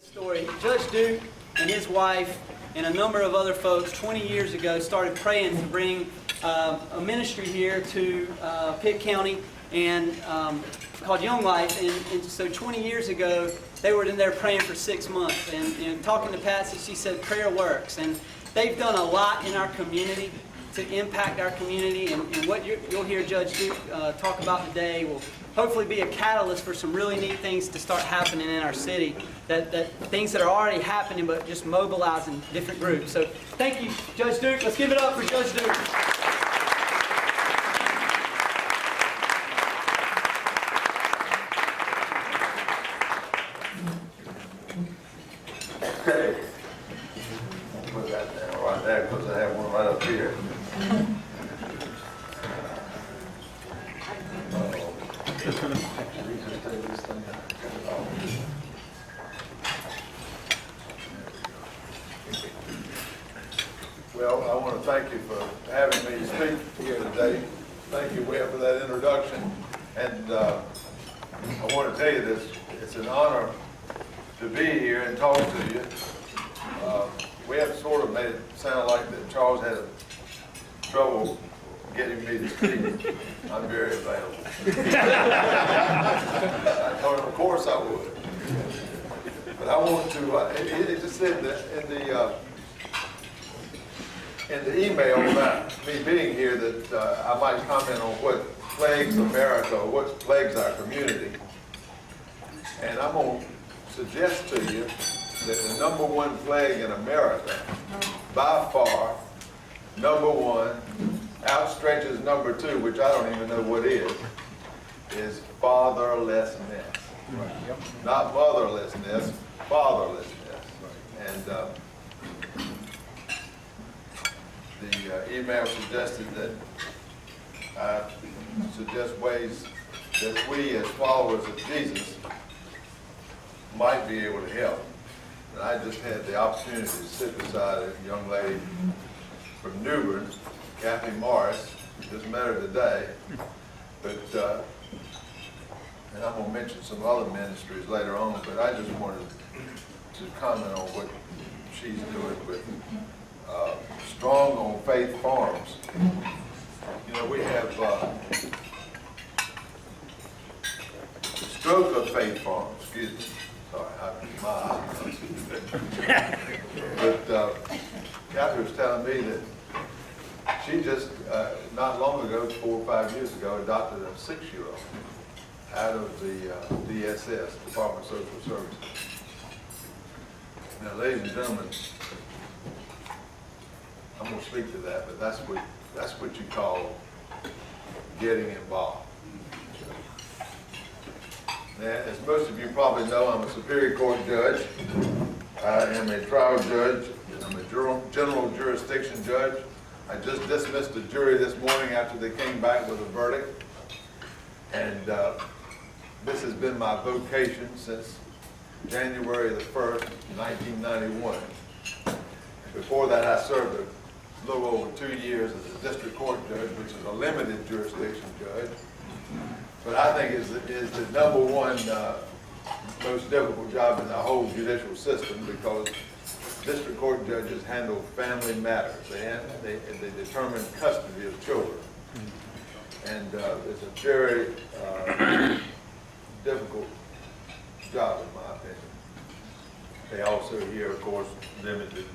Story. Judge Duke and his wife and a number of other folks 20 years ago started praying to bring a ministry here to Pitt County and called Young Life. And so 20 years ago, they were in there praying for 6 months. And talking to Patsy, she said prayer works. And they've done a lot in our community to impact our community. And what you'll hear Judge Duke talk about today will hopefully be a catalyst for some really neat things to start happening in our city. That things that are already happening, but just mobilizing different groups. So thank you, Judge Duke. Let's give it up for Judge Duke. Okay. Put that down right there because I have one right up here. Well, I want to thank you for having me speak here today. Thank you, Webb, for that introduction. And I want to tell you this, it's an honor to be here and talk to you. Webb sort of made it sound like that Charles had trouble getting me to speak. I'm very available. I told him, of course I would. But I want to, it just said that in the email about me being here that I might comment on what plagues America or what plagues our community. And I'm going to suggest to you that the number one plague in America, by far, number one, outstretches number two, which I don't even know what is fatherlessness. Right. Yep. Not motherlessness, fatherlessness. And the email suggested that I suggest ways that we as followers of Jesus might be able to help. And I just had the opportunity to sit beside a young lady from Newbern, Kathy Morris. Just met her today. But, and I'm going to mention some other ministries later on, but I just wanted to comment on what she's doing with Strong on Faith Farms. You know, we have Stroke of Faith Farms, excuse me. Sorry, my eyes. But Kathy was telling me that she just, not long ago, 4 or 5 years ago, adopted a 6-year-old out of the DSS, Department of Social Services. Now, ladies and gentlemen, I'm going to speak to that, but that's what you call getting involved. Now, as most of you probably know, I'm a Superior Court judge. I am a trial judge. I'm a general jurisdiction judge. I just dismissed a jury this morning after they came back with a verdict. And this has been my vocation since January the 1st, 1991. Before that, I served a little over 2 years as a district court judge, which is a limited jurisdiction judge. But I think is the number one most difficult job in the whole judicial system, because district court judges handle family matters. They determine custody of children. And it's a very difficult job, in my opinion. They also hear, of course, limited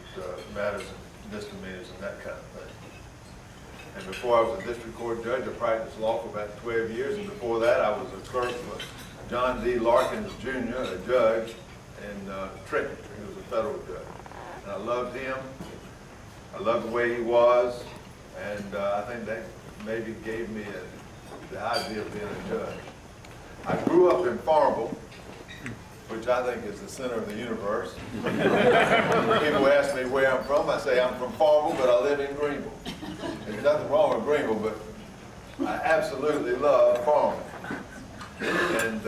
matters and misdemeanors and that kind of thing. And before I was a district court judge, I practiced law for about 12 years. And before that, I was a clerk for John D. Larkins, Jr., a judge in Trenton. He was a federal judge. And I loved him. I loved the way he was. And I think that maybe gave me the idea of being a judge. I grew up in Farmville, which I think is the center of the universe. People ask me where I'm from. I say I'm from Farmville, but I live in Greenville. There's nothing wrong with Greenville, but I absolutely love Farmville. And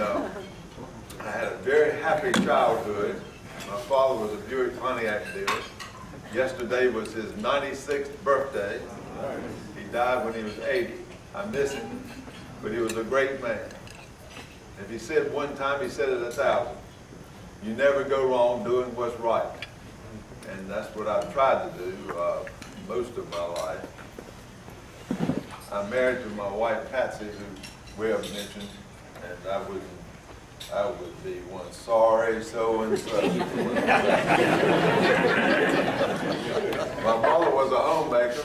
I had a very happy childhood. My father was a Buick Pontiac dealer. Yesterday was his 96th birthday. He died when he was 80. I miss him, but he was a great man. If he said one time, he said it 1,000. you never go wrong doing what's right. And that's what I've tried to do most of my life. I'm married to my wife Patsy, who we have mentioned, and I would be one sorry so-and-so. My mother was a homemaker,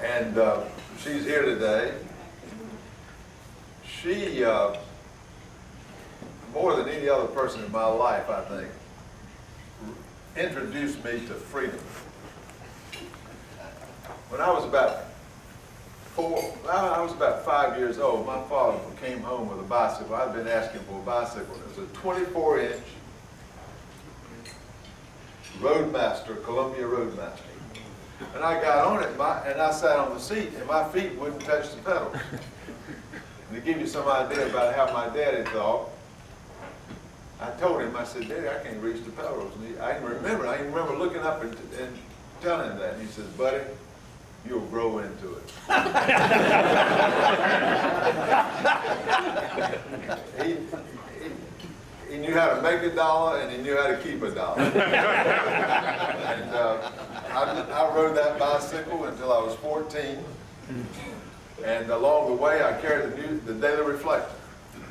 and she's here today. She, more than any other person in my life, I think, introduced me to freedom. When I was about 5 years old, my father came home with a bicycle. I'd been asking for a bicycle. It was a 24-inch Roadmaster, Columbia Roadmaster. And I got on it, and I sat on the seat, and my feet wouldn't touch the pedals. And to give you some idea about how my daddy thought, I told him, I said, Daddy, I can't reach the pedals. And I can remember looking up and telling him that. And he says, buddy, you'll grow into it. He knew how to make a dollar, and he knew how to keep a dollar. And I rode that bicycle until I was 14. And along the way, I carried the Daily Reflector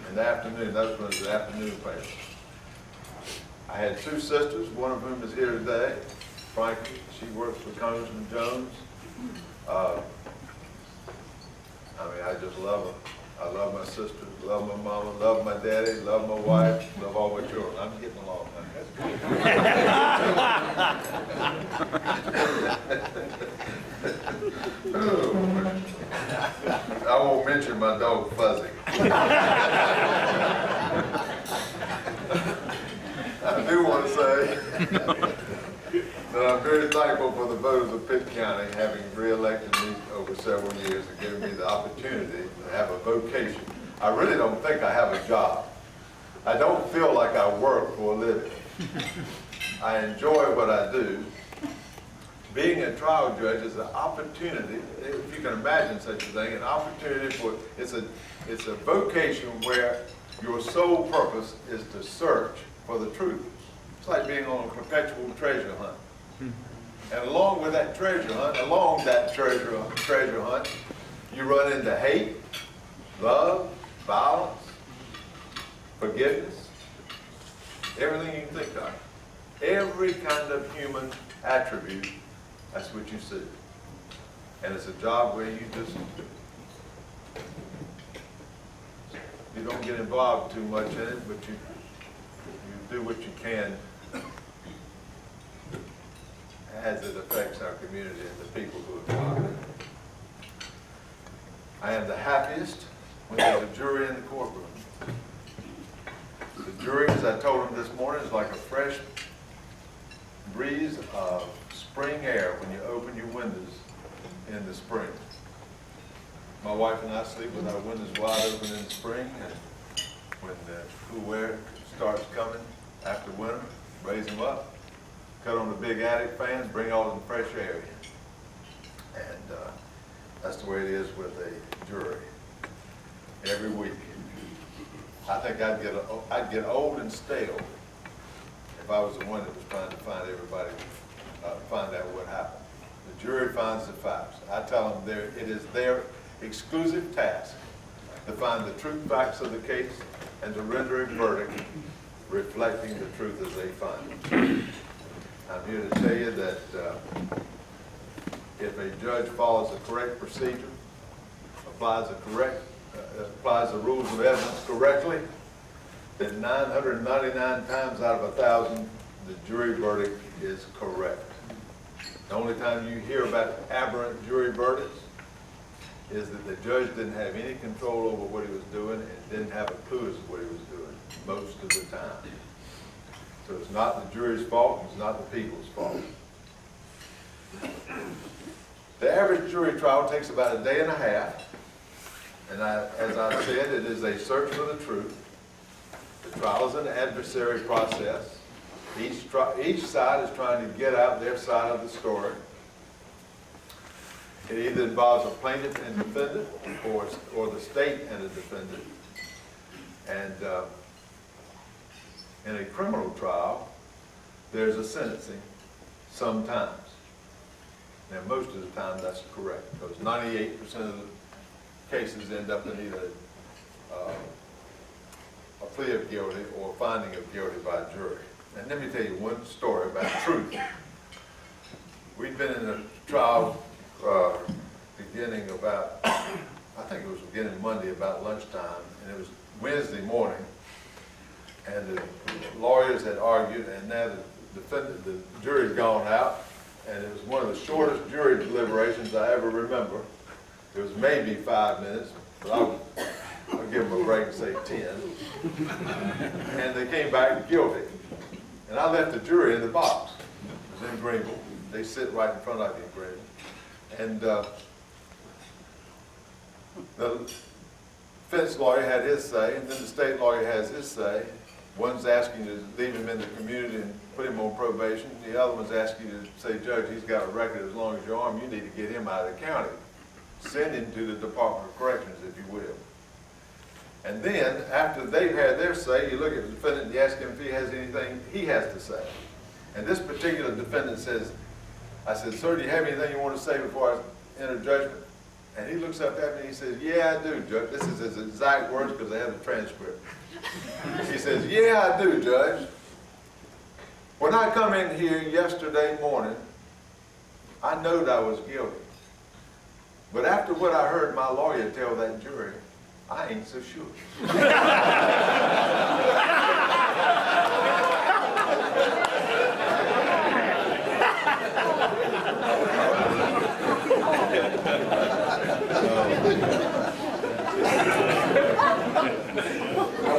in the afternoon. That was the afternoon paper. I had two sisters, one of whom is here today, Frankie. She works for Congressman Jones. I just love her. I love my sisters, love my mama, love my daddy, love my wife, love all my children. I'm getting along now. I won't mention my dog Fuzzy. I do want to say that I'm very thankful for the voters of Pitt County having re-elected me over several years and giving me the opportunity to have a vocation. I really don't think I have a job. I don't feel like I work for a living. I enjoy what I do. Being a trial judge is an opportunity, if you can imagine such a thing, an opportunity for, it's a vocation where your sole purpose is to search for the truth. It's like being on a perpetual treasure hunt. And along with that treasure hunt, you run into hate, love, violence, forgiveness, everything you can think of. Every kind of human attribute, that's what you see. And it's a job where you don't get involved too much in it, but you do what you can as it affects our community and the people who are involved in it. I am the happiest when there's a jury in the courtroom. The jury, as I told them this morning, is like a fresh breeze of spring air when you open your windows in the spring. My wife and I sleep with our windows wide open in the spring, and when the cool air starts coming after winter, raise them up, cut on the big attic fans, bring all the fresh air in. And that's the way it is with a jury. Every week. I think I'd get old and stale if I was the one that was trying to find out what happened. The jury finds the facts. I tell them it is their exclusive task to find the true facts of the case and to render a verdict reflecting the truth as they find it. I'm here to tell you that if a judge follows the correct procedure, applies the rules of evidence correctly, then 999 times out of 1,000, the jury verdict is correct. The only time you hear about aberrant jury verdicts is that the judge didn't have any control over what he was doing and didn't have a clue as to what he was doing most of the time. So it's not the jury's fault, it's not the people's fault. The average jury trial takes about a day and a half, and as I said, it is a search for the truth. The trial is an adversary process. Each side is trying to get out their side of the story. It either involves a plaintiff and defendant, or the state and a defendant. And in a criminal trial, there's a sentencing sometimes. Now, most of the time, that's correct, because 98% of the cases end up in either a plea of guilty or finding of guilty by a jury. And let me tell you one story about truth. We'd been in a trial beginning about, I think it was beginning Monday about lunchtime, and it was Wednesday morning, and the lawyers had argued, and now the jury's gone out, and it was one of the shortest jury deliberations I ever remember. It was maybe 5 minutes, but I'll give them a break and say 10. And they came back guilty. And I left the jury in the box. It was in Greenville. They sit right in front of you in Greenville. And the defense lawyer had his say, and then the state lawyer has his say. One's asking you to leave him in the community and put him on probation. The other one's asking you to say, Judge, he's got a record as long as your arm. You need to get him out of the county. Send him to the Department of Corrections, if you will. And then, after they've had their say, you look at the defendant and you ask him if he has anything he has to say. And this particular defendant says, I said, sir, do you have anything you want to say before I enter judgment? And he looks up at me and he says, yeah, I do, Judge. This is his exact words because I have the transcript. He says, yeah, I do, Judge. When I come in here yesterday morning, I knowed I was guilty. But after what I heard my lawyer tell that jury, I ain't so sure. I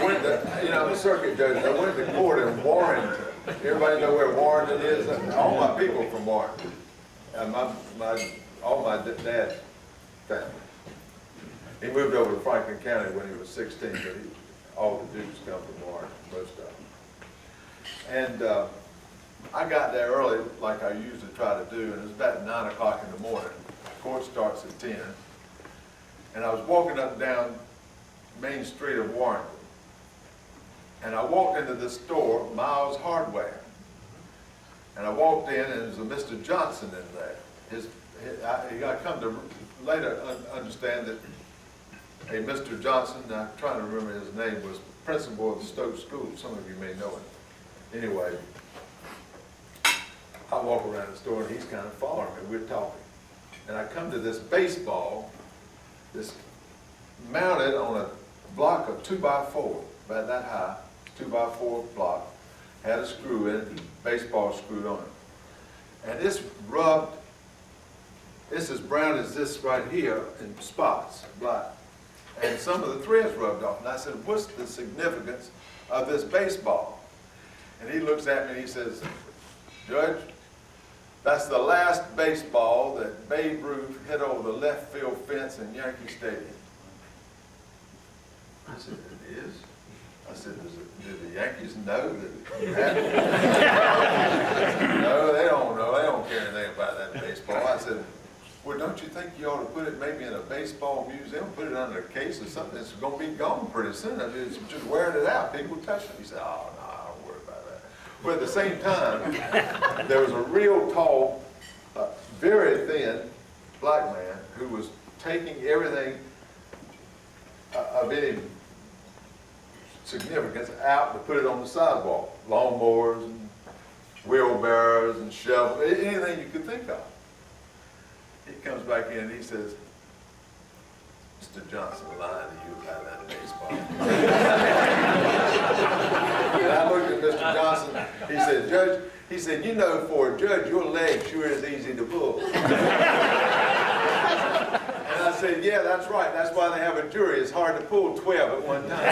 went to, I'm a circuit judge. I went to court in Warrenton. Everybody know where Warrenton is? All my people from Warrenton. And all my dad's family. He moved over to Franklin County when he was 16, but all the Dukes come from Warrenton, most of them. And I got there early, like I usually try to do, and it was about 9 o'clock in the morning. Court starts at 10. And I was walking up and down Main Street of Warrenton. And I walked into this store, Miles Hardware. And I walked in, and there was a Mr. Johnson in there. I come to later understand that a Mr. Johnson, I'm trying to remember his name, was principal of the Stoke School. Some of you may know it. Anyway, I walk around the store, and he's kind of following me. We're talking. And I come to this baseball, this mounted on a block of 2x4, about that high, 2x4 block, had a screw in it, baseball screwed on it. And it's rubbed, it's as brown as this right here in spots, black. And some of the threads rubbed off. And I said, what's the significance of this baseball? And he looks at me and he says, Judge, that's the last baseball that Babe Ruth hit over the left field fence in Yankee Stadium. I said, it is? I said, do the Yankees know that you have it? No, they don't know. They don't care anything about that baseball. I said, well, don't you think you ought to put it maybe in a baseball museum, put it under a case or something? It's going to be gone pretty soon. I mean, it's just wearing it out. People touch it. He said, oh, no, I don't worry about that. But at the same time, there was a real tall, very thin black man who was taking everything of any significance out to put it on the sidewalk. Lawnmowers and wheelbarrows and shovels, anything you could think of. He comes back in and he says, Mr. Johnson lied to you about that baseball. And I looked at Mr. Johnson, he said, Judge, he said, you know, for a judge, your leg sure is easy to pull. And I said, yeah, that's right. That's why they have a jury. It's hard to pull 12 at one time.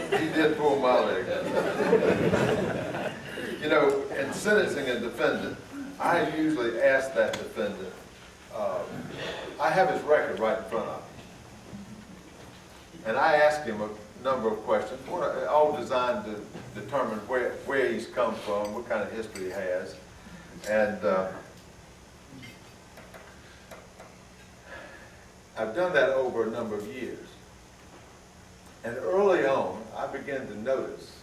So he did pull my leg. You know, in sentencing a defendant, I usually ask that defendant, I have his record right in front of me. And I ask him a number of questions, all designed to determine where he's come from, what kind of history he has. And I've done that over a number of years. And early on, I began to notice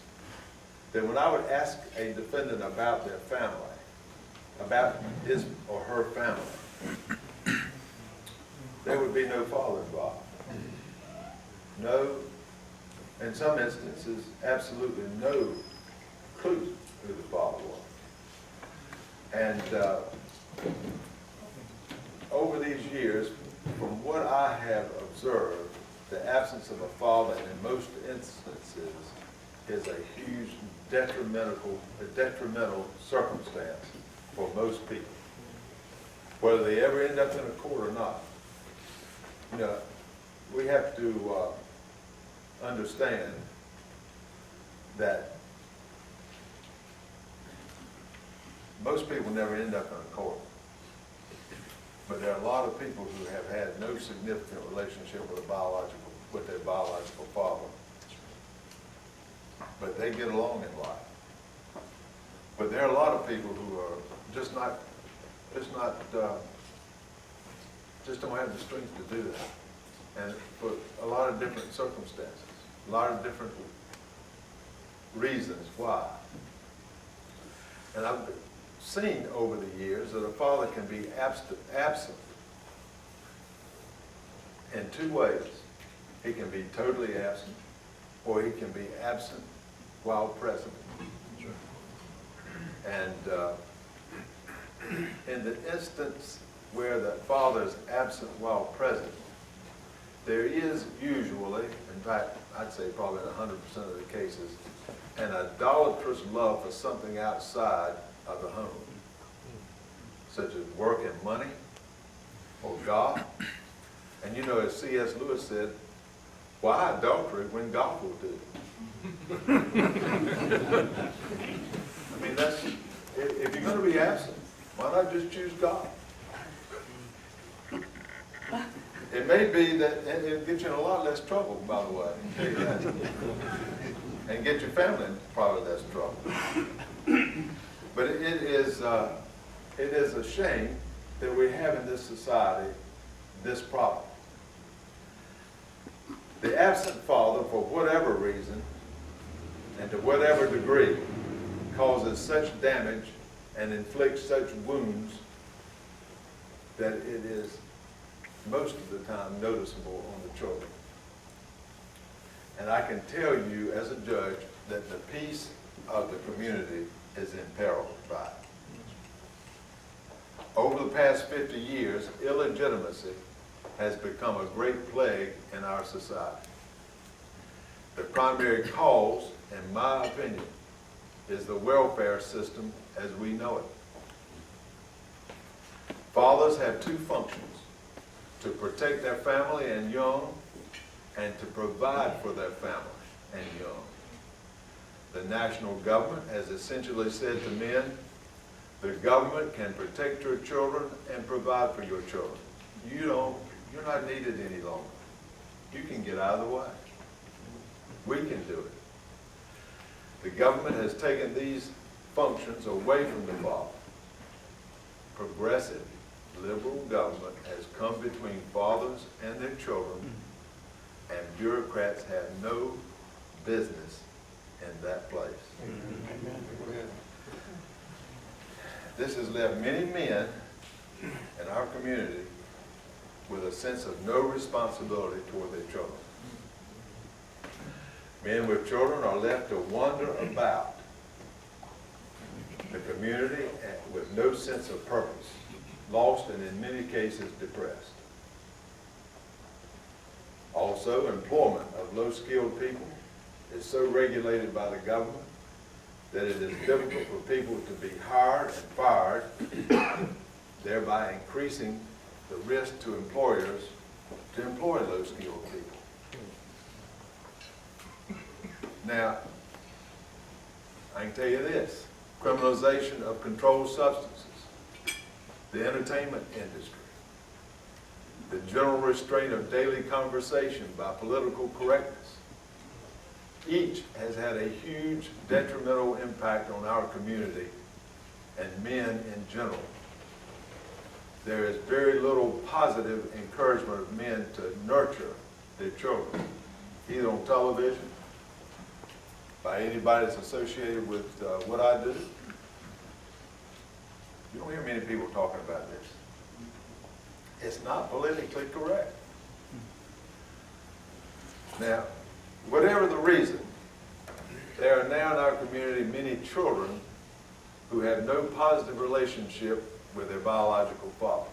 that when I would ask a defendant about their family, about his or her family, there would be no father involved. No, in some instances, absolutely no clue who the father was. And over these years, from what I have observed, the absence of a father in most instances is a huge detrimental circumstance for most people, whether they ever end up in a court or not. You know, we have to understand that most people never end up in a court. But there are a lot of people who have had no significant relationship with their biological father. But they get along in life. But there are a lot of people who are just don't have the strength to do that. And for a lot of different circumstances, a lot of different reasons why. And I've seen over the years that a father can be absent in two ways. He can be totally absent, or he can be absent while present. And in the instance where the father is absent while present, there is usually, in fact, I'd say probably in 100% of the cases, an idolatrous love for something outside of the home, such as work and money, or God. And you know, as C.S. Lewis said, why adultery when God will do it? I mean, that's, if you're going to be absent, why not just choose God? It may be that it'll get you in a lot less trouble, by the way, I'll tell you that. And get your family in probably less trouble. But it is a shame that we have in this society this problem. The absent father, for whatever reason, and to whatever degree, causes such damage and inflicts such wounds that it is most of the time noticeable on the children. And I can tell you as a judge that the peace of the community is imperiled by it. Over the past 50 years, illegitimacy has become a great plague in our society. The primary cause, in my opinion, is the welfare system as we know it. Fathers have two functions: to protect their family and young, and to provide for their family and young. The national government has essentially said to men, the government can protect your children and provide for your children. You're not needed any longer. You can get out of the way. We can do it. The government has taken these functions away from the father. Progressive, liberal government has come between fathers and their children, and bureaucrats have no business in that place. This has left many men in our community with a sense of no responsibility toward their children. Men with children are left to wander about the community with no sense of purpose, lost and in many cases depressed. Also, employment of low-skilled people is so regulated by the government that it is difficult for people to be hired and fired, thereby increasing the risk to employers to employ low-skilled people. Now, I can tell you this: criminalization of controlled substances, the entertainment industry, the general restraint of daily conversation by political correctness, each has had a huge detrimental impact on our community and men in general. There is very little positive encouragement of men to nurture their children, either on television, by anybody that's associated with what I do. You don't hear many people talking about this. It's not politically correct. Now, whatever the reason, there are now in our community many children who have no positive relationship with their biological father.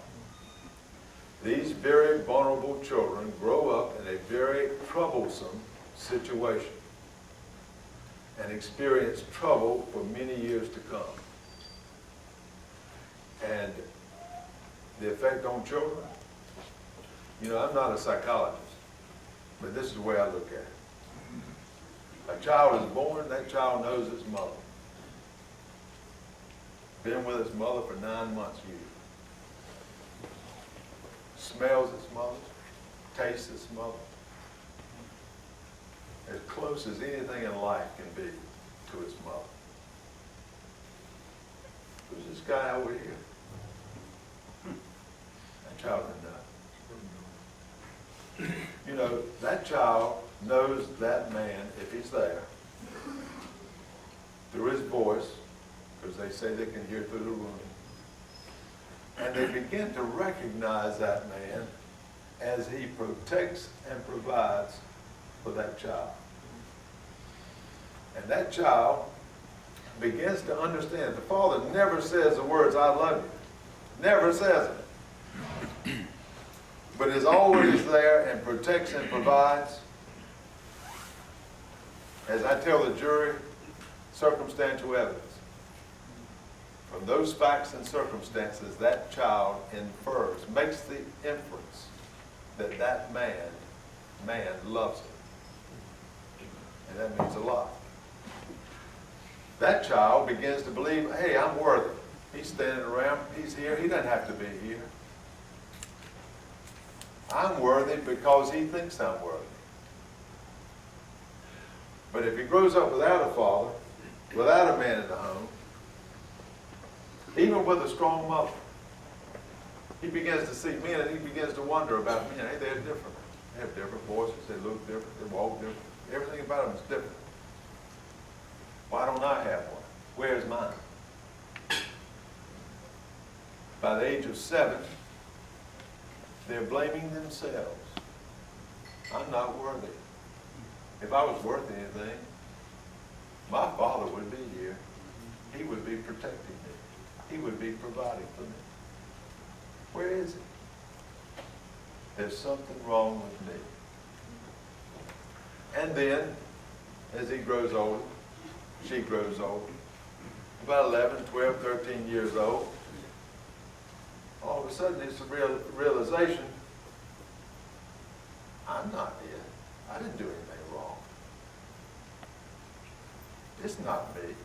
These very vulnerable children grow up in a very troublesome situation and experience trouble for many years to come. And the effect on children, you know, I'm not a psychologist, but this is the way I look at it. A child is born, that child knows its mother. Been with its mother for 9 months, usually. Smells its mother, tastes its mother. As close as anything in life can be to its mother. Who's this guy over here? That child didn't know. You know, that child knows that man, if he's there, through his voice, because they say they can hear through the room. And they begin to recognize that man as he protects and provides for that child. And that child begins to understand. The father never says the words, "I love you." Never says it. But is always there and protects and provides. As I tell the jury, circumstantial evidence. From those facts and circumstances, that child infers, makes the inference that that man loves him. And that means a lot. That child begins to believe, hey, I'm worthy. He's standing around, he's here, he doesn't have to be here. I'm worthy because he thinks I'm worthy. But if he grows up without a father, without a man in the home, even with a strong mother, he begins to see men and he begins to wonder about men. Hey, they're different. They have different voices, they look different, they walk different. Everything about them is different. Why don't I have one? Where's mine? By the age of 7, they're blaming themselves. I'm not worthy. If I was worth anything, my father would be here. He would be protecting me. He would be providing for me. Where is he? There's something wrong with me. And then, as he grows older, she grows older, about 11, 12, 13 years old, all of a sudden it's a realization, I'm not it. I didn't do anything wrong. It's not me.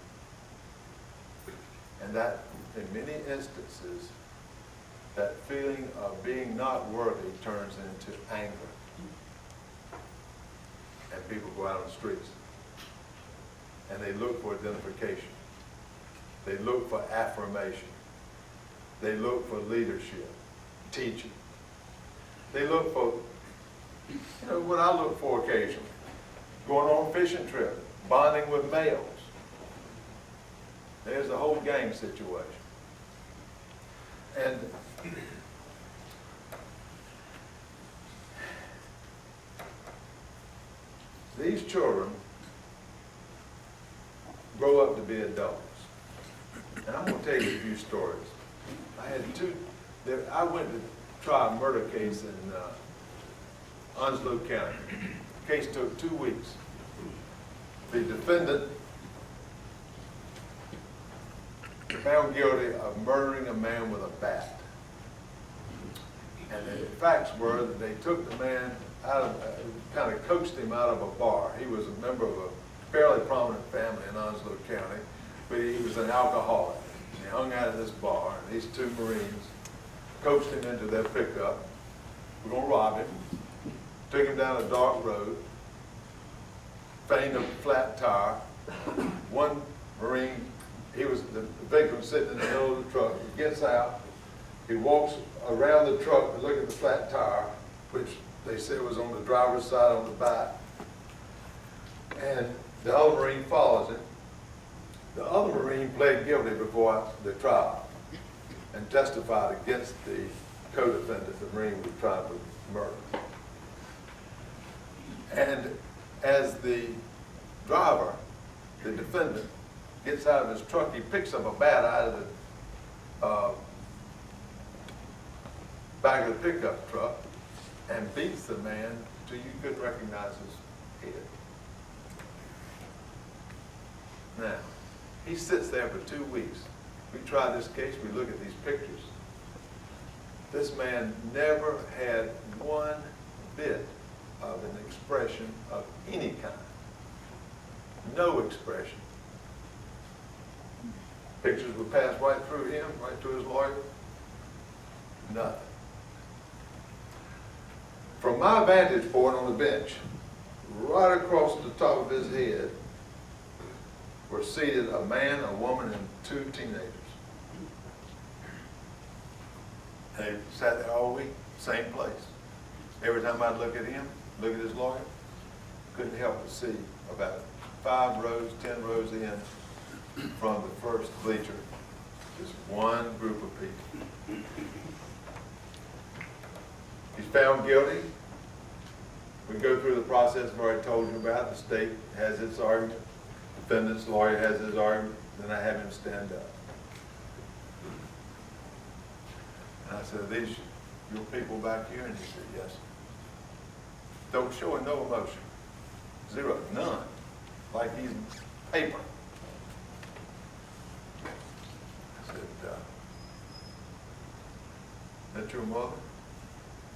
And that, in many instances, that feeling of being not worthy turns into anger. And people go out on the streets. And they look for identification. They look for affirmation. They look for leadership, teaching. They look for, you know, what I look for occasionally. Going on a fishing trip, bonding with males. There's a whole gang situation. And these children grow up to be adults. And I'm going to tell you a few stories. I had I went to try a murder case in Onslow County. The case took 2 weeks. The defendant found guilty of murdering a man with a bat. And the facts were that they took the man out of, kind of coaxed him out of a bar. He was a member of a fairly prominent family in Onslow County, but he was an alcoholic. And he hung out at this bar, and these 2 Marines coaxed him into their pickup. We're going to rob him. Took him down a dark road, feigned a flat tire. One Marine, the victim sitting in the middle of the truck. He gets out, he walks around the truck to look at the flat tire, which they said was on the driver's side on the back. And the other Marine follows him. The other Marine pled guilty before the trial and testified against the co-defendant, the Marine was trying to murder. And as the driver, the defendant, gets out of his truck, he picks up a bat out of the back of the pickup truck and beats the man till you couldn't recognize his head. Now, he sits there for 2 weeks. We try this case, we look at these pictures. This man never had one bit of an expression of any kind. No expression. Pictures would pass right through him, right to his lawyer. Nothing. From my vantage point on the bench, right across the top of his head, were seated a man, a woman, and 2 teenagers. They sat there all week, same place. Every time I'd look at him, look at his lawyer, couldn't help but see about 5 rows, 10 rows in from the first bleacher, just one group of people. He's found guilty. We go through the process I've already told you about. The state has its argument. The defendant's lawyer has his argument. Then I have him stand up. And I said, "Are these your people back here?" And he said, "Yes." Don't show no emotion. Zero, none. Like he's paper. I said, "That your mother?"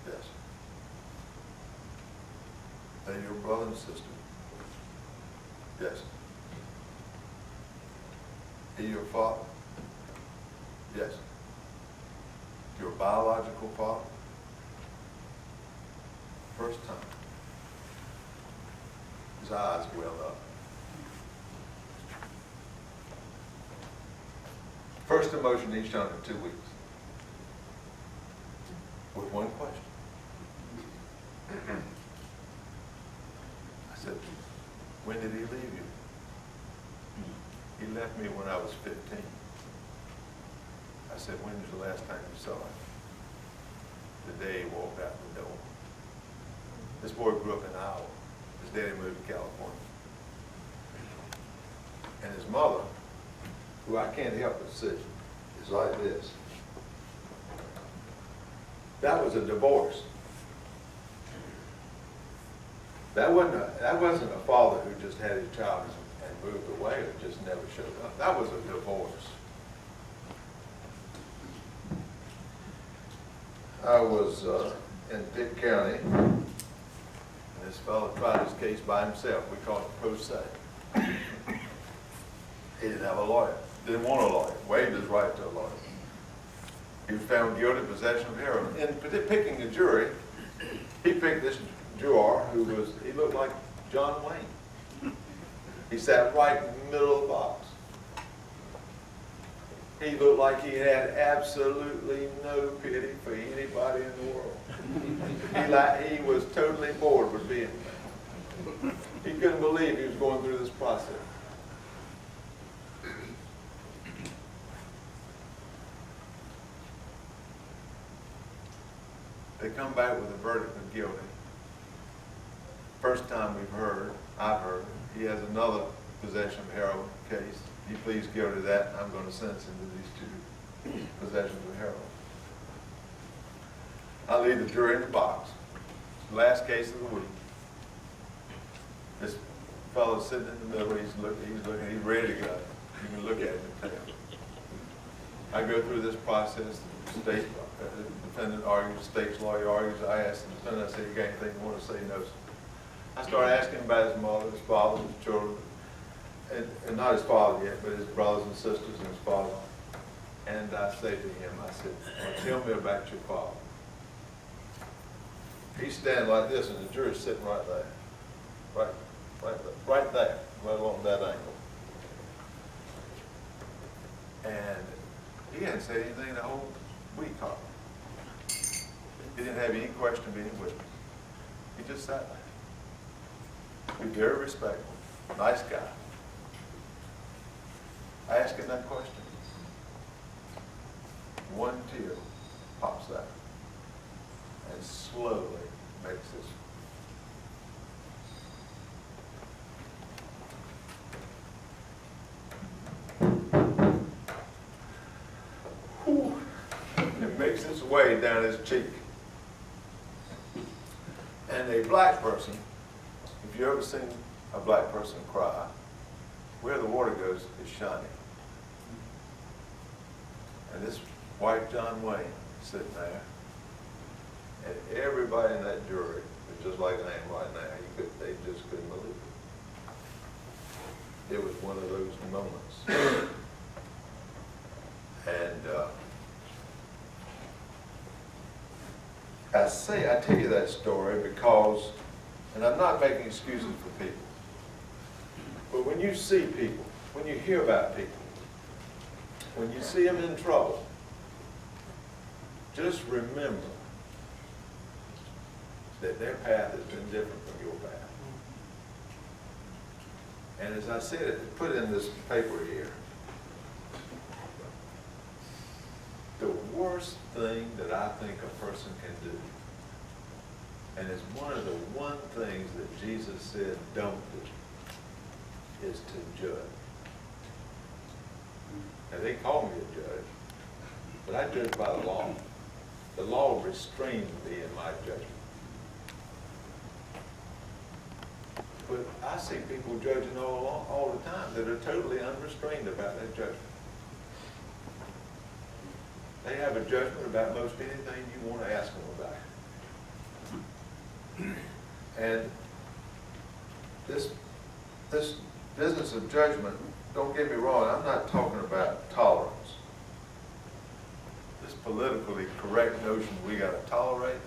"Yes." "Are your brother and sister?" "Yes." "He your father?" "Yes." "Your biological father?" First time. His eyes welled up. First emotion he's shown in 2 weeks. With one question. I said, "When did he leave you?" "He left me when I was 15. I said, "When was the last time you saw him?" "The day he walked out the door." This boy grew up in Iowa. His daddy moved to California. And his mother, who I can't help but see, is like this. That was a divorce. That wasn't a father who just had his child and moved away or just never showed up. That was a divorce. I was in Pitt County, and this fellow tried his case by himself. We call it pro se. He didn't have a lawyer, didn't want a lawyer, waived his right to a lawyer. He was found guilty of possession of heroin. In picking the jury, he picked this juror he looked like John Wayne. He sat right in the middle of the box. He looked like he had absolutely no pity for anybody in the world. He was totally bored with being there. He couldn't believe he was going through this process. They come back with a verdict of guilty. First time I've heard, he has another possession of heroin case. He pleads guilty to that, and I'm going to sentence him to these 2 possessions of heroin. I leave the jury in the box. It's the last case of the week. This fellow's sitting in the middle. He's ready to go. You can look at him and tell. I go through this process. The defendant argues, the state's lawyer argues. I ask the defendant, I say, "You got anything you want to say?" "No, sir." I start asking him about his mother, his father, his children. And not his father yet, but his brothers and sisters and his father. And I say to him, I said, "Well, tell me about your father." He's standing like this, and the jury's sitting right there. Right there, right along that angle. And he hadn't said anything the whole week, Carl. He didn't have any question of any witness. He just sat there. Be very respectful. nice guy. I ask him that question. One tear pops out and slowly makes this. Whew. It makes its way down his cheek. And a black person, if you ever seen a black person cry, where the water goes is shiny. And this white John Wayne sitting there, and everybody in that jury was just like I am right now. They just couldn't believe it. It was one of those moments. And I tell you that story because, and I'm not making excuses for people, but when you see people, when you hear about people, when you see them in trouble, just remember that their path has been different from your path. And as I said, put in this paper here, the worst thing that I think a person can do, and it's one of the things that Jesus said don't do, is to judge. Now they call me a judge, but I judge by the law. The law restrains me in my judgment. But I see people judging all the time that are totally unrestrained about their judgment. They have a judgment about most anything you want to ask them about. And this business of judgment, don't get me wrong, I'm not talking about tolerance. This politically correct notion we got to tolerate.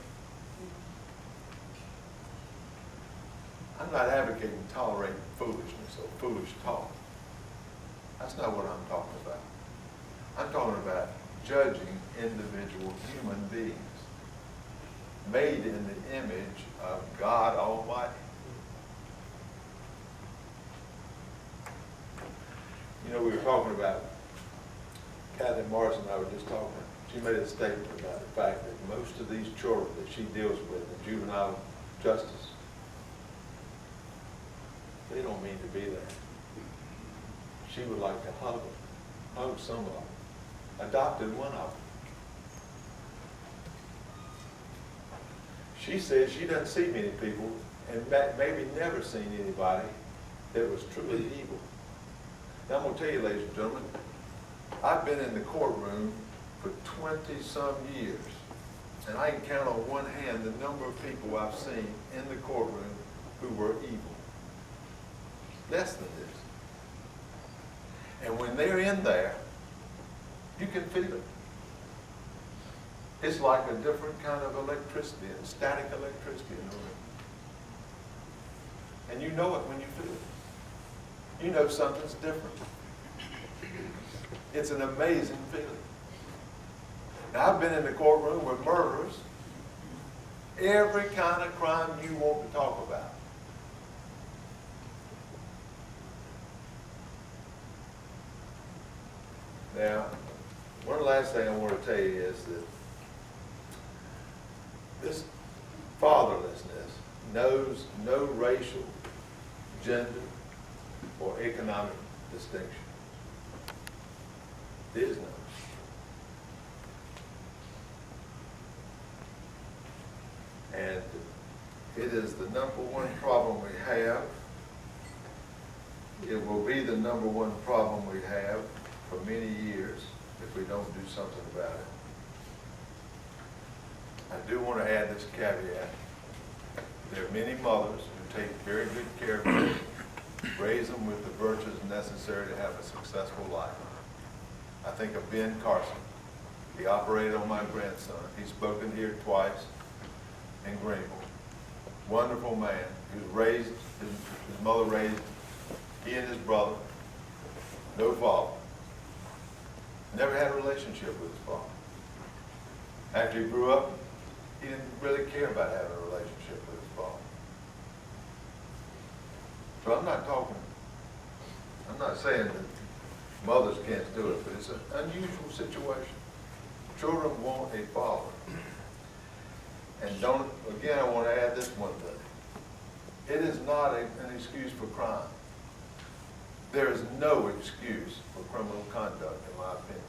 I'm not advocating tolerating foolishness or foolish talk. That's not what I'm talking about. I'm talking about judging individual human beings made in the image of God Almighty. You know, we were talking about, Kathy Morrison and I were just talking, she made a statement about the fact that most of these children that she deals with in juvenile justice, they don't mean to be there. She would like to hug them, hug some of them, adopted one of them. She says she doesn't see many people, and maybe never seen anybody that was truly evil. Now I'm going to tell you, ladies and gentlemen, I've been in the courtroom for 20-some years, and I can count on one hand the number of people I've seen in the courtroom who were evil. Less than this. And when they're in there, you can feel it. It's like a different kind of electricity, and static electricity in the room. And you know it when you feel it. You know something's different. It's an amazing feeling. Now, I've been in the courtroom with murderers, every kind of crime you want to talk about. Now, one last thing I want to tell you is that this fatherlessness knows no racial, gender, or economic distinction. There is none. And it is the number one problem we have. It will be the number one problem we have for many years if we don't do something about it. I do want to add this caveat. There are many mothers who take very good care of children, raise them with the virtues necessary to have a successful life. I think of Ben Carson. He operated on my grandson. He's spoken here twice in Greenville. Wonderful man. He was raised, his mother raised he and his brother, no father. Never had a relationship with his father. After he grew up, he didn't really care about having a relationship with his father. So I'm not saying that mothers can't do it, but it's an unusual situation. Children want a father. And again, I want to add this one thing. It is not an excuse for crime. There is no excuse for criminal conduct, in my opinion.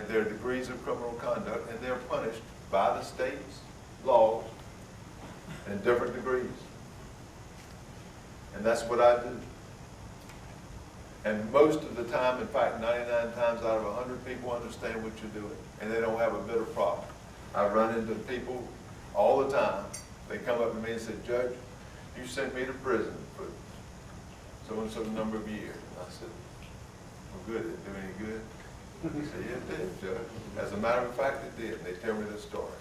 There are degrees of criminal conduct, and they're punished by the state's laws in different degrees. And that's what I do. And most of the time, in fact, 99 times out of 100, people understand what you're doing, and they don't have a bit of problem. I run into people all the time. They come up to me and say, "Judge, you sent me to prison for so-and-so number of years." And I said, "Well, good. Did it do any good?" He said, "Yeah, it did, Judge. As a matter of fact, it did." And they tell me this story.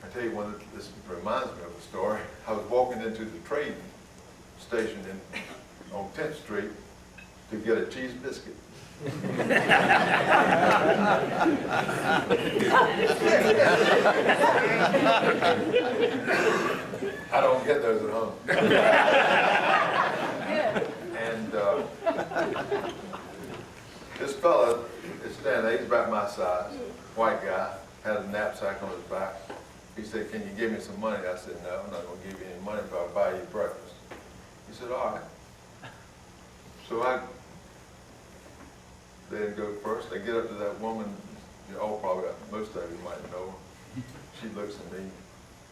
I tell you one, this reminds me of a story. I was walking into the train station on 10th Street to get a cheese biscuit. I don't get those at home. And this fella is standing there, he's about my size, white guy, had a knapsack on his back. He said, "Can you give me some money?" I said, "No, I'm not going to give you any money, but I'll buy you breakfast." He said, "All right." So they go first. They get up to that woman, probably most of you might know her. She looks at me.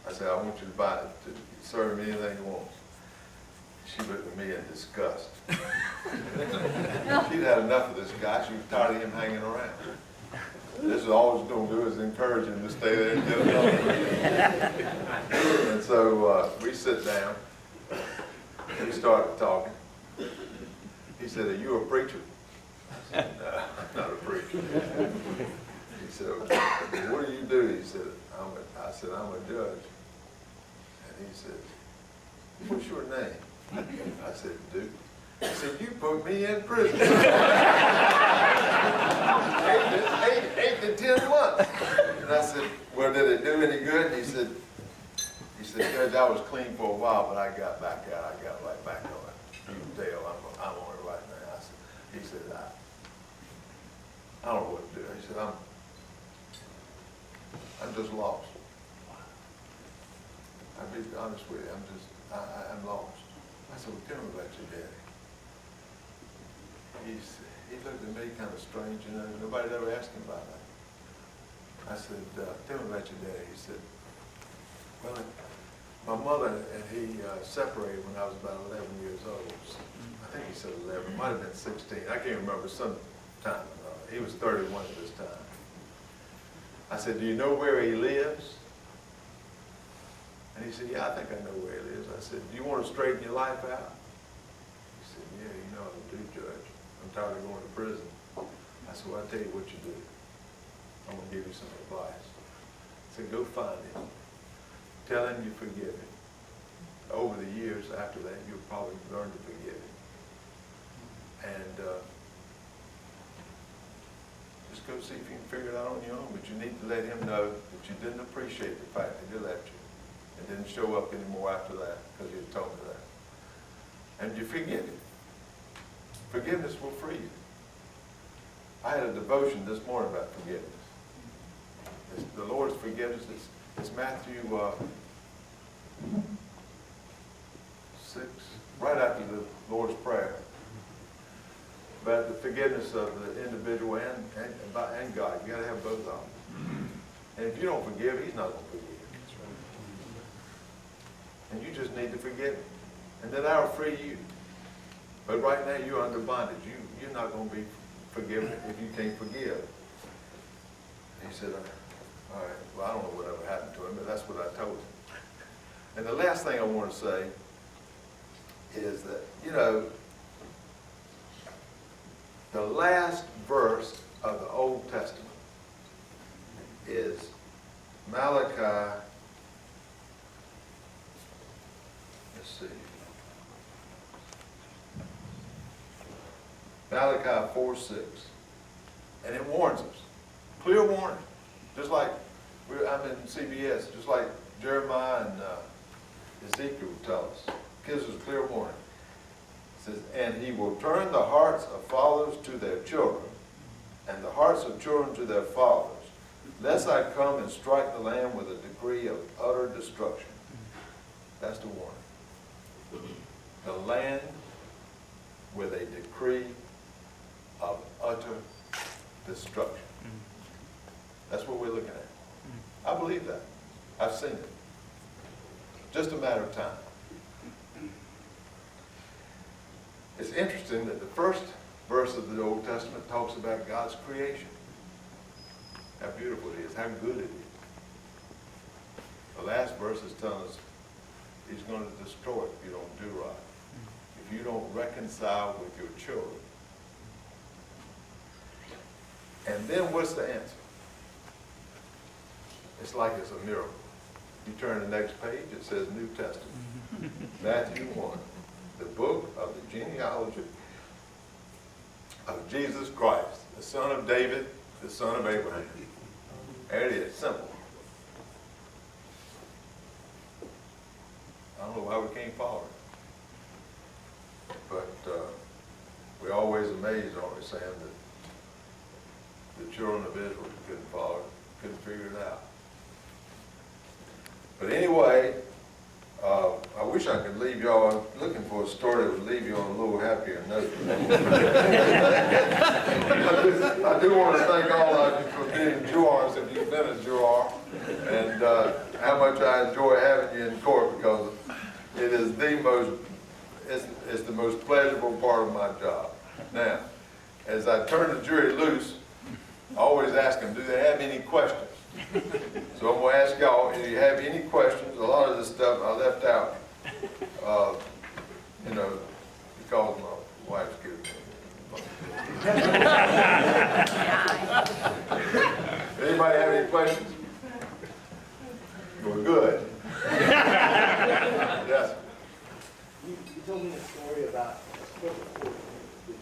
I said, "I want you to buy it, to serve me anything you want." She looked at me in disgust. She'd had enough of this guy. She was tired of him hanging around. This is all it's going to do is encourage him to stay there and get another. And so we sit down. We started talking. He said, "Are you a preacher?" I said, "No, I'm not a preacher." He said, "Okay, what do you do?" He said, I said, "I'm a judge." And he said, "What's your name?" I said, "Duke." He said, "You put me in prison." 8 to 10 months. And I said, "Well, did it do any good?" He said, "Judge, I was clean for a while, but I got back out. I got right back on it. You can tell I'm on it right now." He said, I don't know what to do." He said, I'm just lost. I'll be honest with you, I'm lost. I said, "Well, tell me about your daddy." He looked at me kind of strange, nobody ever asked him about that. I said, "Tell me about your daddy." He said, "Well, my mother and he separated when I was about 11 years old. I think he said 11, might have been 16. I can't remember, some time. He was 31 at this time." I said, "Do you know where he lives?" And he said, "Yeah, I think I know where he lives." I said, "Do you want to straighten your life out?" He said, "Yeah, I do, Judge. I'm tired of going to prison." I said, "Well, I'll tell you what you do. I'm going to give you some advice." I said, "Go find him. Tell him you forgive him. Over the years after that, you'll probably learn to forgive him. And just go see if you can figure it out on your own. But you need to let him know that you didn't appreciate the fact that he left you and didn't show up anymore after that because you had told me that. And you forgive him. Forgiveness will free you." I had a devotion this morning about forgiveness. The Lord's forgiveness. It's Matthew 6, right after the Lord's Prayer, about the forgiveness of the individual and God. You got to have both of them. And if you don't forgive, He's not going to forgive you. And you just need to forgive Him. And then that'll free you. But right now you're under bondage. You're not going to be forgiven if you can't forgive. He said, "All right, well, I don't know whatever happened to him, but that's what I told him." And the last thing I want to say is that, the last verse of the Old Testament is Malachi, let's see, Malachi 4:6. And it warns us. Clear warning. Just like, I'm in CBS, just like Jeremiah and Ezekiel tell us. gives us clear warning. It says, and he will turn the hearts of fathers to their children, and the hearts of children to their fathers, lest I come and strike the land with a decree of utter destruction. That's the warning. The land with a decree of utter destruction. That's what we're looking at. I believe that. I've seen it. Just a matter of time. It's interesting that the first verse of the Old Testament talks about God's creation. How beautiful it is, how good it is. The last verse is telling us he's going to destroy it if you don't do right. If you don't reconcile with your children. And then what's the answer? It's like it's a miracle. You turn to the next page, it says New Testament. Matthew 1, the book of the genealogy of Jesus Christ, the son of David, the son of Abraham. There it is, simple. I don't know why we can't follow it. But we're always amazed, aren't we, Sam, that the children of Israel couldn't follow it, couldn't figure it out. But anyway, I wish I could leave y'all looking for a story that would leave you on a little happier note. I do want to thank all of you for being jurors, if you've been a juror, and how much I enjoy having you in court, because it is it's the most pleasurable part of my job. Now, as I turn the jury loose, I always ask them, do they have any questions? So I'm going to ask y'all, if you have any questions, a lot of this stuff I left out, you know, because my wife's giving me. Anybody have any questions? We're good. Yes. You told me a story about a corporate court that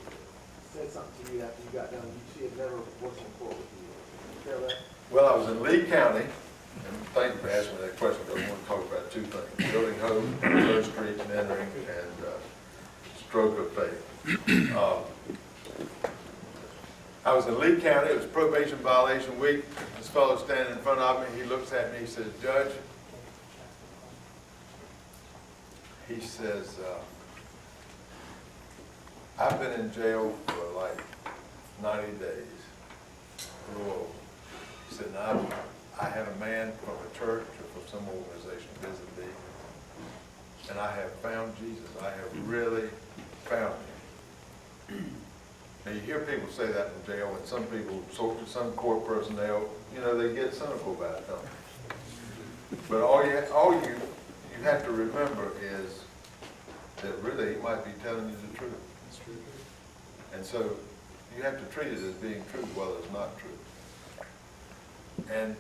said something to you after you got done. She had never worked in court with you. Can you tell that? Well, I was in Lee County, and thank you for asking me that question, because I want to talk about two things: building hope, Third Street mentoring, and stroke of faith. I was in Lee County. It was probation violation week. This fellow standing in front of me, he looks at me, he says, Judge, he says, I've been in jail for like 90 days. Whoa. He said, now, I had a man from a church or from some organization visit me, and I have found Jesus. I have really found him. Now, you hear people say that in jail, and some people, some court personnel, you know, they get cynical about it, don't they? But all you have to remember is that really he might be telling you the truth. That's true. And so you have to treat it as being true, whether it's not true. And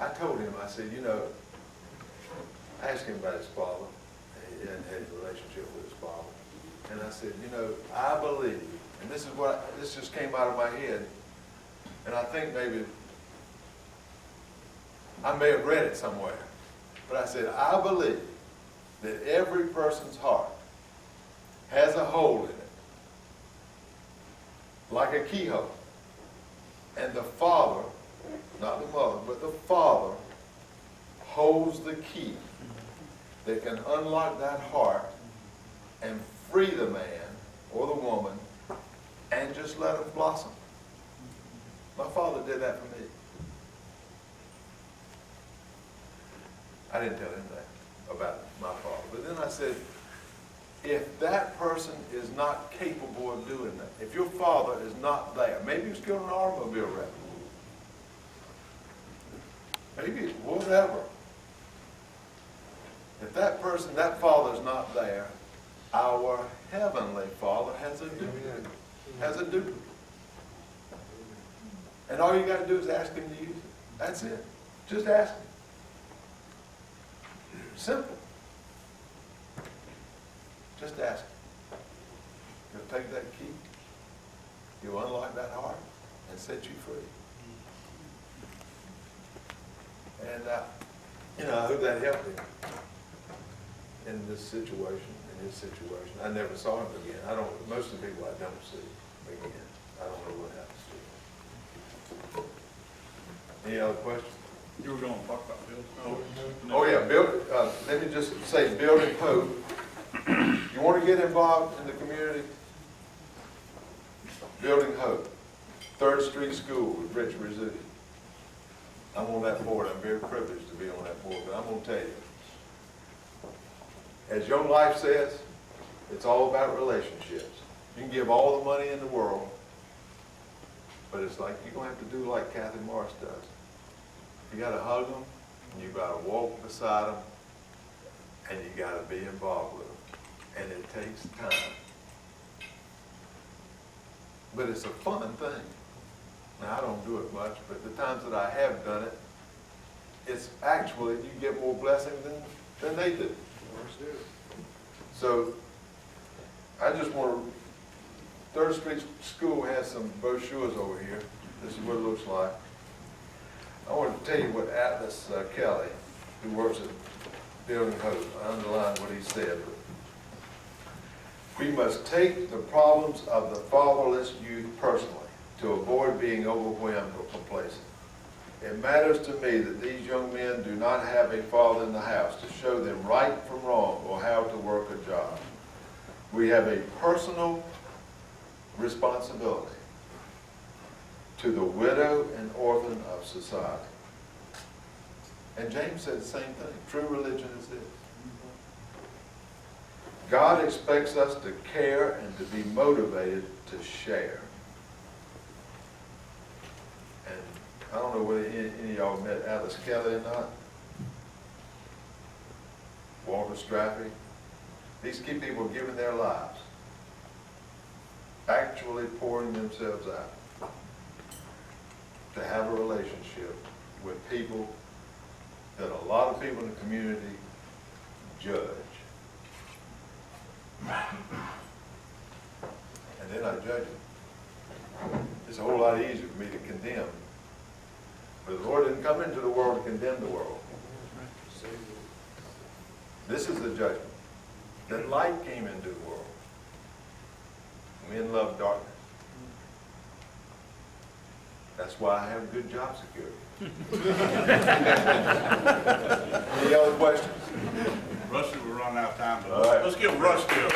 I told him, I said, you know, I asked him about his father. He hadn't had a relationship with his father. And I said, you know, I believe, and this just came out of my head, and I think maybe, I may have read it somewhere, but I said, I believe that every person's heart has a hole in it, like a keyhole. And the father, not the mother, but the father holds the key that can unlock that heart and free the man or the woman and just let them blossom. My father did that for me. I didn't tell him that about my father. But then I said, if that person is not capable of doing that, if your father is not there, maybe he was killed in an automobile wreck, maybe whatever. If that person, that father is not there, our heavenly Father has a duty. Has a duty. And all you got to do is ask him to use it. That's it. Just ask him. Simple. Just ask him. He'll take that key. He'll unlock that heart and set you free. And, you know, I hope that helped him. in this situation, in his situation. I never saw him again. Most of the people I don't see again. I don't know what happens to them. Any other questions? You were going to talk about Bill? Oh, yeah, let me just say, building hope. You want to get involved in the community? Building hope. 3rd Street School with Rich Rizzuti. I'm on that board. I'm very privileged to be on that board, but I'm going to tell you, as Young Life says, it's all about relationships. You can give all the money in the world, but it's like you're going to have to do like Kathy Morris does. You got to hug them, and you got to walk beside them, and you got to be involved with them. And it takes time. But it's a fun thing. Now, I don't do it much, but the times that I have done it, it's actually, you get more blessing than they do. So, I just want to, 3rd Street School has some brochures over here. This is what it looks like. I want to tell you what Atlas Kelly, who works at Building Hope, I underlined what he said. We must take the problems of the fatherless youth personally to avoid being overwhelmed or complacent. It matters to me that these young men do not have a father in the house to show them right from wrong or how to work a job. We have a personal responsibility to the widow and orphan of society. And James said the same thing. True religion is this. God expects us to care and to be motivated to share. And I don't know whether any of y'all met Atlas Kelly or not. Walter Straffy. These key people are giving their lives, actually pouring themselves out to have a relationship with people that a lot of people in the community judge. And they're not judging. It's a whole lot easier for me to condemn. But the Lord didn't come into the world to condemn the world. This is the judgment. That light came into the world. Men love darkness. That's why I have good job security. Any other questions? Rusty, we're running out of time, but All right. let's give Rusty a...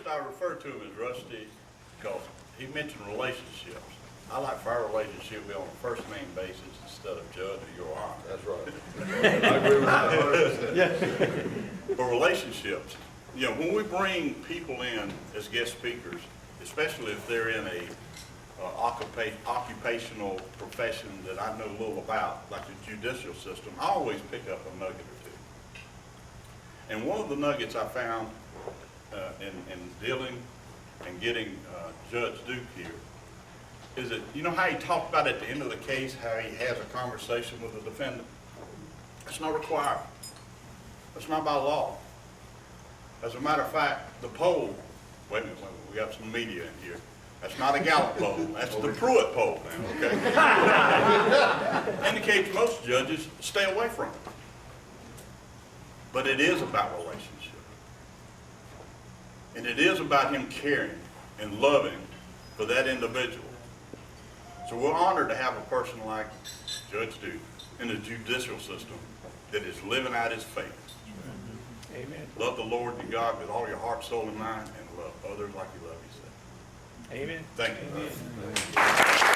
I refer to him as Rusty because he mentioned relationships. I like for our relationship to be on a first name basis instead of Judge or Your Honor. That's right. I agree with that 100%. For relationships, you know, when we bring people in as guest speakers, especially if they're in a occupational profession that I know little about, like the judicial system, I always pick up a nugget or two. And one of the nuggets I found in dealing and getting Judge Duke here is that, you know how he talked about at the end of the case how he has a conversation with the defendant? It's not required. It's not by law. As a matter of fact, the poll, wait a minute, we got some media in here. That's not a Gallup poll. That's the Pruitt poll now, okay? Indicates most judges stay away from it. But it is about relationship. And it is about him caring and loving for that individual. So we're honored to have a person like Judge Duke in the judicial system that is living out his faith. Amen. Love the Lord your God with all your heart, soul, and mind, and love others like you love yourself. Amen. Thank you. Amen.